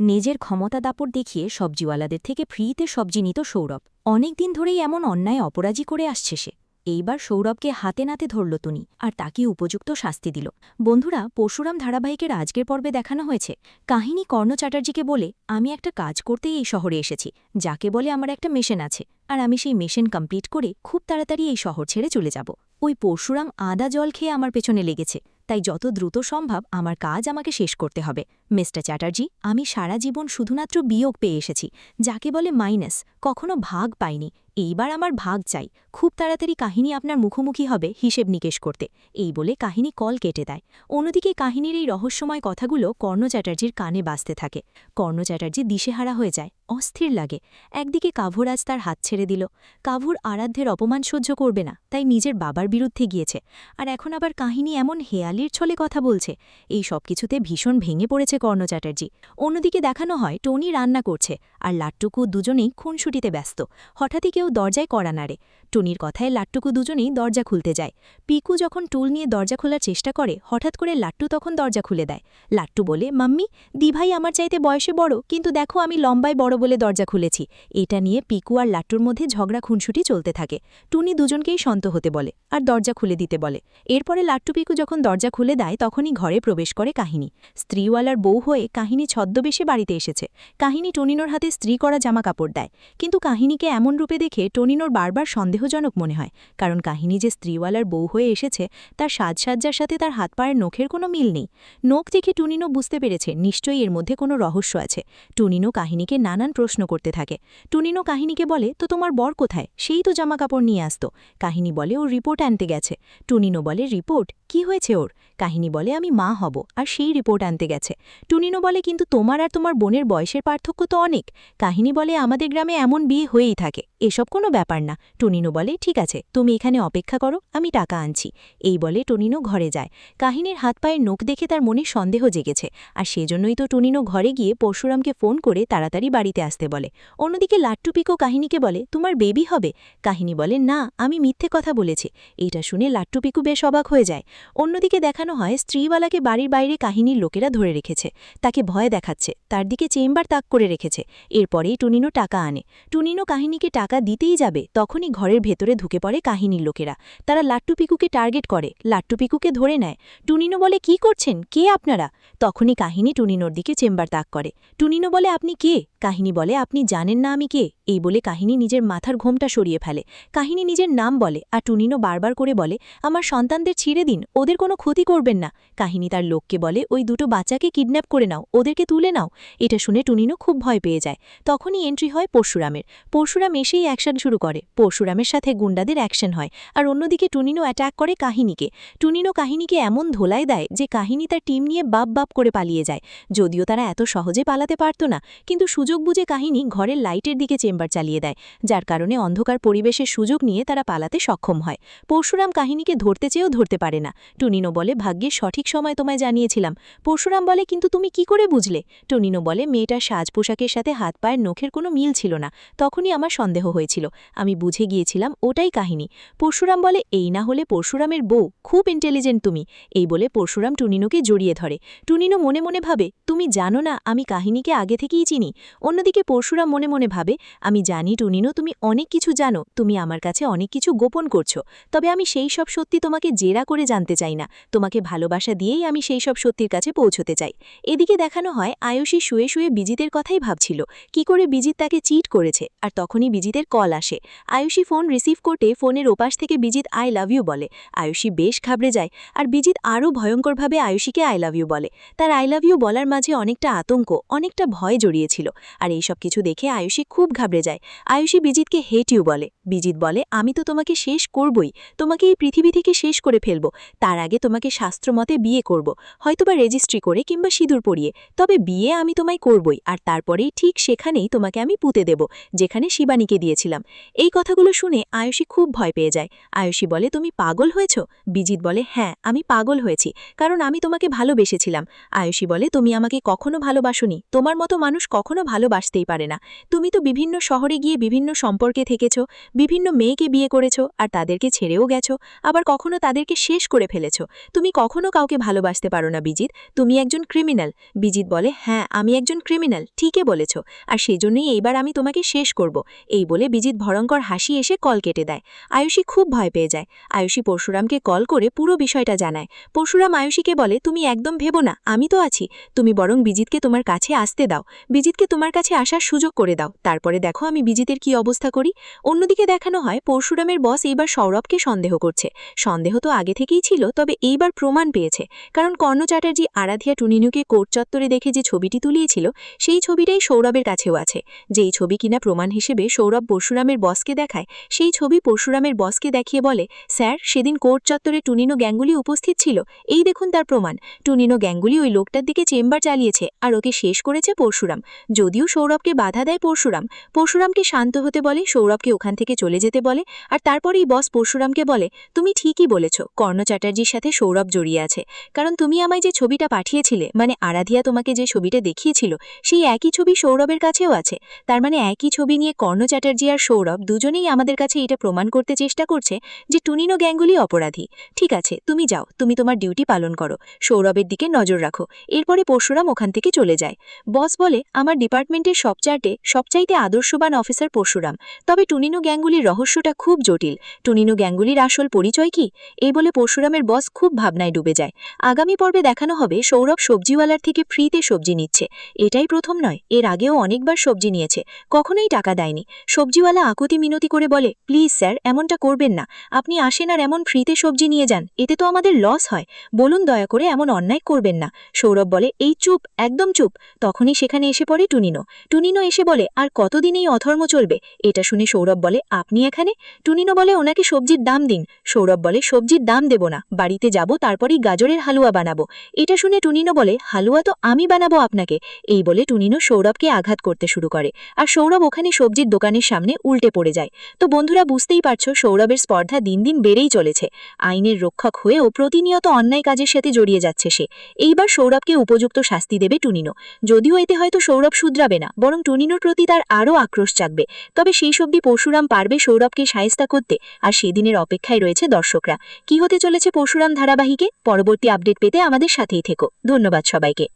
নিজের ক্ষমতা দাপট দেখিয়ে সবজিওয়ালাদের থেকে ফ্রিতে সবজি নিত সৌরভ। অনেকদিন ধরেই এমন অন্যায় অপরাজী করে আসছে সে। এইবার সৌরভকে হাতে নাতে ধরল টুনি, আর তাকে উপযুক্ত শাস্তি দিল। বন্ধুরা, পরশুরাম ধারাবাহিকের আজকের পর্বে দেখানো হয়েছে কাহিনী কর্ণ চ্যাটার্জিকে বলে, আমি একটা কাজ করতেই এই শহরে এসেছি, যাকে বলে আমার একটা মিশন আছে, আর আমি সেই মিশন কমপ্লিট করে খুব তাড়াতাড়ি এই শহর ছেড়ে চলে যাব। ওই পরশুরাম আদা জল খেয়ে আমার পেছনে লেগেছে, তাই যত দ্রুত সম্ভব আমার কাজ আমাকে শেষ করতে হবে। মিস্টার চ্যাটার্জি, আমি সারা জীবন শুধুমাত্র বিয়োগ পেয়ে এসেছি, যাকে বলে মাইনাস, কখনো ভাগ পাইনি। এইবার আমার ভাগ চাই। খুব তাড়াতাড়ি কাহিনী আপনার মুখোমুখি হবে হিসেব নিকেশ করতে। এই বলে কাহিনী কল কেটে দেয়। অন্যদিকে কাহিনীর এই রহস্যময় কথাগুলো কর্ণ চ্যাটার্জির কানে বাজতে থাকে। কর্ণ চ্যাটার্জি দিশেহারা হয়ে যায়, অস্থির লাগে। একদিকে কাভুরাজ তার হাত ছেড়ে দিল। কাভুর আরাধ্যের অপমান সহ্য করবে না, তাই নিজের বাবার বিরুদ্ধে গিয়েছে। আর এখন আবার কাহিনী এমন হেয়ালির ছলে কথা বলছে। এই সব কিছুতে ভীষণ ভেঙে পড়েছে কর্ণ চ্যাটার্জি। অন্যদিকে দেখানো হয় টনি রান্না করছে, আর লাট্টুকু দুজনেই খুনসুটিতে ব্যস্ত। হঠাৎই কেউ দরজায় কড়া নাড়ে। টনির কথায় লাট্টুকু দুজনেই দরজা খুলতে যায়। পিকু যখন টুল নিয়ে দরজা খোলার চেষ্টা করে, হঠাৎ করে লাট্টু তখন দরজা খুলে দেয়। লাট্টু বলে, মাম্মি, দিভাই আমার চাইতে বয়সে বড়, কিন্তু দেখো আমি লম্বায় বড় বলে দরজা খুলেছি। এটা নিয়ে পিকু আর লাট্টুর মধ্যে ঝগড়া খুনসুটি চলতে থাকে। টুনি দুজনকেই শান্ত হতে বলে, আর দরজা খুলে দিতে বলে। এরপরে লাট্টু পিকু যখন দরজা খুলে দেয়, তখনই ঘরে প্রবেশ করে কাহিনী। স্ত্রীওয়ালার বউ হয়ে কাহিনী ছদ্মবেশে বাড়িতে এসেছে। কাহিনী টনিনোর হাতে স্ত্রী করা জামা কাপড় দেয়, কিন্তু কাহিনীকে এমন রূপে দেখে টনিনোর বারবার সন্দেহজনক মনে হয়। কারণ কাহিনী যে স্ত্রীওয়ালার বউ হয়ে এসেছে, তার সাজসজ্জার সাথে তার হাত পায়ের নখের কোনো মিল নেই। নখ দেখে টুনিনো বুঝতে পেরেছে নিশ্চয়ই এর মধ্যে কোনো রহস্য আছে। টুনিনো কাহিনীকে নানান প্রশ্ন করতে থাকে। টুনিনো কাহিনীকে বলে, তো তোমার বর কোথায়? সেই তো জামা কাপড় নিয়ে আসতো। কাহিনী বলে, ও রিপোর্ট আনতে গেছে। টুনিনো বলে, রিপোর্ট? কি হয়েছে ওর? কাহিনী বলে, আমি মা হব, আর সেই রিপোর্ট আনতে গেছে। টুনিনো বলে, কিন্তু তোমার আর তোমার বোনের বয়সের পার্থক্য তো অনেক। কাহিনী বলে, আমাদের গ্রামে এমন বিয়ে হয়েই থাকে, এসব কোনো ব্যাপার না। টুনিনো বলে, ঠিক আছে, তুমি এখানে অপেক্ষা করো, আমি টাকা আনছি। এই বলে টুনিনো ঘরে যায়। কাহিনীর হাত পায়ের নখ দেখে তার মনে সন্দেহ জেগেছে, আর সেজন্যই তো টুনিনো ঘরে গিয়ে পরশুরামকে ফোন করে তাড়াতাড়ি বাড়িতে আসতে বলে। অন্যদিকে লাট্টু পিকো কাহিনীকে বলে, তোমার বেবি হবে? কাহিনী বলে, না, আমি মিথ্যে কথা বলেছি। এটা শুনে লাট্টু পিকু বেশ অবাক হয়ে যায়। অন্যদিকে দেখানো হয় স্ত্রীওয়ালাকে বাড়ির বাইরে কাহিনীর লোকেরা ধরে রেখেছে। তাকে ভয় দেখাচ্ছে, তার দিকে চেম্বার তাক করে রেখেছে। এরপরেই টুনিনো টাকা আনে। টুনিনো কাহিনীকে টাকা দিতেই যাবে, তখনই ঘরের ভেতরে ঢুকে পড়ে কাহিনীর লোকেরা। তারা লাট্টু পিকুকে টার্গেট করে, লাট্টু পিকুকে ধরে নেয়। টুনিনো বলে, কি করছেন, কে আপনারা? তখনই কাহিনী টুনিনোর দিকে চেম্বার তাক করে। টুনিনো বলে, আপনি কে? কাহিনী বলে, আপনি জানেন না আমি কে? এই বলে কাহিনী নিজের মাথার ঘোমটা সরিয়ে ফেলে। কাহিনী নিজের নাম বলে, আর টুনিনো বারবার করে বলে, আমার সন্তানদের ছিঁড়ে দিন, ওদের কোনো ক্ষতি করবেন না। কাহিনী তার লোককে বলে, ওই দুটো বাচ্চাকে কিডন্যাপ করে নাও, ওদেরকে তুলে নাও। এটা শুনে টুনিনো খুব ভয় পেয়ে যায়। তখনই এন্ট্রি হয় পরশুরামের। পরশুরাম এসেই অ্যাকশন শুরু করে। পরশুরামের সাথে গুন্ডাদের অ্যাকশন হয়, আর অন্যদিকে টুনিনো অ্যাটাক করে কাহিনীকে। টুনিনো কাহিনীকে এমন ধোলাই দেয় যে কাহিনী তার টিম নিয়ে বাপ বাপ করে পালিয়ে যায়। যদিও তারা এত সহজে পালাতে পারত না, কিন্তু সুযোগ বুঝে কাহিনী ঘরের লাইটের দিকে চেম্বার চালিয়ে দেয়, যার কারণে অন্ধকার পরিবেশের সুযোগ নিয়ে তারা পালাতে সক্ষম হয়। পরশুরাম কাহিনীকে ধরতে চেয়েও ধরতে পারে না। টুনিনো বলে, ভাগ্যের সঠিক সময় তোমায় জানিয়েছিলাম। পরশুরাম বলে, কিন্তু তুমি কি করে বুঝলে? টুনিনো বলে, মেয়েটার সাজ পোশাকের সাথে হাত পায়ের নখের কোনো মিল ছিল না, তখনই আমার সন্দেহ হয়েছিল, আমি বুঝে গিয়েছিলাম ওটাই কাহিনী। পরশুরাম বলে, এই না হলে পরশুরামের বউ, খুব ইন্টেলিজেন্ট তুমি। এই বলে পরশুরাম টুনিনোকে জড়িয়ে ধরে। টুনিনো মনে মনে ভাবে, তুমি জানো না আমি কাহিনীকে আগে থেকেই চিনি। অন্যদিকে পরশুরাম মনে মনে ভাবে, আমি জানি টুনিনো তুমি অনেক কিছু জানো, তুমি আমার কাছে অনেক কিছু গোপন করছো, তবে আমি সেই সব সত্যি তোমাকে জেরা করে জানতে চাই না, তোমাকে ভালোবাসা দিয়েই আমি সেই সব সত্যির কাছে পৌঁছতে চাই। এদিকে দেখানো হয় আয়ুষী শুয়ে শুয়ে বিজিতের কথাই ভাবছিল, কি করে বিজিত তাকে চিট করেছে, আর তখনই বিজিতের কল আসে। আয়ুষী ফোন রিসিভ করতে ফোনের ওপাশ থেকে বিজিত আই লাভ ইউ বলে। আয়ুষী বেশ ঘাবড়ে যায়, আর বিজিত আরও ভয়ঙ্করভাবে আয়ুষীকে আই লাভ ইউ বলে। তার আই লাভ ইউ বলার মাঝে অনেকটা আতঙ্ক, অনেকটা ভয় জড়িয়েছিল, আর এইসব কিছু দেখে আয়ুষী খুব ঘাবড়ে যায়। আয়ুষী বিজিতকে হেট ইউ বলে। বিজিত বলে, আমি তো তোমাকে শেষ করবই, তোমাকে এই পৃথিবী থেকে শেষ করে ফেলব, তার আগে তোমাকে শাস্ত্রমতে বিয়ে করব, হয়তোবা রেজিস্ট্রি করে কিংবা সিঁদুর পরিয়ে, তবে বিয়ে আমি তোমায় করবই, আর তারপরেই ঠিক সেখানেই তোমাকে আমি পুঁতে দেব, যেখানে শিবানীকে দিয়েছিলাম। এই কথাগুলো শুনে আয়ুষী খুব ভয় পেয়ে যায়। আয়ুষী বলে, তুমি পাগল হয়েছ? বিজিত বলে, হ্যাঁ, আমি পাগল হয়েছি, কারণ আমি তোমাকে ভালোবেসেছিলাম। আয়ুষী বলে, তুমি আমাকে কখনো ভালোবাসোনি, তোমার মতো মানুষ কখনো ভালো ভালোবাসতেই পারে না। তুমি তো বিভিন্ন শহরে গিয়ে বিভিন্ন সম্পর্কে থেকেছ, বিভিন্ন মেয়েকে বিয়ে করেছ, আর তাদেরকে ছেড়েও গেছো, আবার কখনো তাদেরকে শেষ করে ফেলেছ। তুমি কখনো কাউকে ভালোবাসতে পারো না বিজিত, তুমি একজন ক্রিমিনাল। বিজিত বলে, হ্যাঁ আমি একজন ক্রিমিনাল, ঠিকই বলেছ, আর সেই জন্যই এইবার আমি তোমাকে শেষ করব। এই বলে বিজিত ভয়ঙ্কর হাসি এসে কল কেটে দেয়। আয়ুষী খুব ভয় পেয়ে যায়। আয়ুষী পরশুরামকে কল করে পুরো বিষয়টা জানায়। পরশুরাম আয়ুষীকে বলে, তুমি একদম ভেবো না, আমি তো আছি, তুমি বরং বিজিতকে তোমার কাছে আসতে দাও, বিজিতকে তোমার কাছে আসার সুযোগ করে দাও, তারপরে দেখো আমি বিজিতের কি অবস্থা করি। অন্যদিকে দেখানো হয় পরশুরামের বস এইবার সৌরভকে সন্দেহ করছে। সন্দেহ তো আগে থেকেই ছিল, তবে এইবার প্রমাণ পেয়েছে, কারণ কর্ণ চ্যাটার্জি আরাধিয়া টুনিনুকে কোর্ট চত্বরে দেখে যে ছবিটি তুলিয়েছিল, সেই ছবিটাই সৌরভের কাছেও আছে। যেই ছবি কিনা প্রমাণ হিসেবে সৌরভ পরশুরামের বসকে দেখায়, সেই ছবি পরশুরামের বসকে দেখিয়ে বলে, স্যার সেদিন কোর্ট চত্বরে টুনিনো গ্যাঙ্গুলি উপস্থিত ছিল, এই দেখুন তার প্রমাণ। টুনিনো গ্যাঙ্গুলি ওই লোকটার দিকে চেম্বার চালিয়েছে, আর ওকে শেষ করেছে পরশুরাম। যদিও সৌরভকে বাধা দেয় পরশুরামকে শান্ত হতে বলে, সৌরভকে ওখান থেকে চলে যেতে বলে, আর তারপরেই বস পরশুরামকে বলে, তুমি ঠিকই বলেছ, কর্ণ চ্যাটার্জির সাথে সৌরভ জড়িয়ে আছে, কারণ তুমি আমায় যে ছবিটা পাঠিয়েছিলে, মানে আরাধিয়া তোমাকে যে ছবিটা দেখিয়েছিল, সেই একই ছবি সৌরভের কাছেও আছে। তার মানে একই ছবি নিয়ে কর্ণ চ্যাটার্জি আর সৌরভ দুজনেই আমাদের কাছে এটা প্রমাণ করতে চেষ্টা করছে যে টুনিনো গ্যাঙ্গুলি অপরাধী। ঠিক আছে, তুমি যাও, তুমি তোমার ডিউটি পালন করো, সৌরভের দিকে নজর রাখো। এরপরে পরশুরাম ওখান থেকে চলে যায়। বস বলে, আমার ডিপার্টমেন্টের সবচাইতে আদর্শবান অফিসার পরশুরাম, তবে টুনিনো গ্যাঙ্গুলির রহস্যটা খুব জটিল। টুনিনো গ্যাঙ্গুলির আসল পরিচয় কি? এই বলে পরশুরামের বস খুব ভাবনায় ডুবে যায়। আগামী পর্বে দেখানো হবে সৌরভ সবজিওয়ালার থেকে ফ্রিতে সবজি নিচ্ছে। এটাই প্রথম নয়, এর আগেও অনেকবার সবজি নিয়েছে, কখনোই টাকা দেয়নি। সবজিওয়ালা আকুতি মিনতি করে বলে, প্লিজ স্যার এমনটা করবেন না, আপনি আসেন আর এমন ফ্রিতে সবজি নিয়ে যান, এতে তো আমাদের লস হয়, বলুন দয়া করে এমন অন্যায় করবেন না। সৌরভ বলে, এই চুপ, একদম চুপ। তখনই সেখানে এসে পড়ে টুনিনো এসে বলে, আর কতদিন এই অধর্ম চলবে? এটা শুনে সৌরভ বলে, আপনি এখানে? টুনিনো বলে, ওনাকে সবজির দাম দিন। সৌরভ বলে, সবজির দাম দেব না, বাড়িতে যাব, তারপরই গাজরের হালুয়া বানাবো। এটা শুনে টুনিনো বলে, হালুয়া তো আমি বানাবো আপনাকে। এই বলে টুনিনো সৌরভকে আঘাত করতে শুরু করে, আর সৌরভ ওখানে সবজির দোকানের সামনে উল্টে পড়ে যায়। তো বন্ধুরা বুঝতেই পারছো, সৌরভের স্পর্ধা দিন দিন বেড়েই চলেছে। আইনের রক্ষক হয়েও প্রতিনিয়ত অন্যায় কাজের সাথে জড়িয়ে যাচ্ছে সে। এইবার সৌরভকে উপযুক্ত শাস্তি দেবে টুনিনো। যদিও এতে হয়তো সৌরভ শুধরাবে না, বরং টুনিনোর প্রতি তার আরও আক্রোশ জাগবে। তবে সেই অবধি পরশুরাম পারবে সৌরভকে শায়েস্তা করতে, আর সেদিনের অপেক্ষায় রয়েছে দর্শকরা। কি হতে চলেছে পরশুরাম ধারাবাহিকে? পরবর্তী আপডেট পেতে আমাদের সাথেই থেকো। ধন্যবাদ সবাইকে।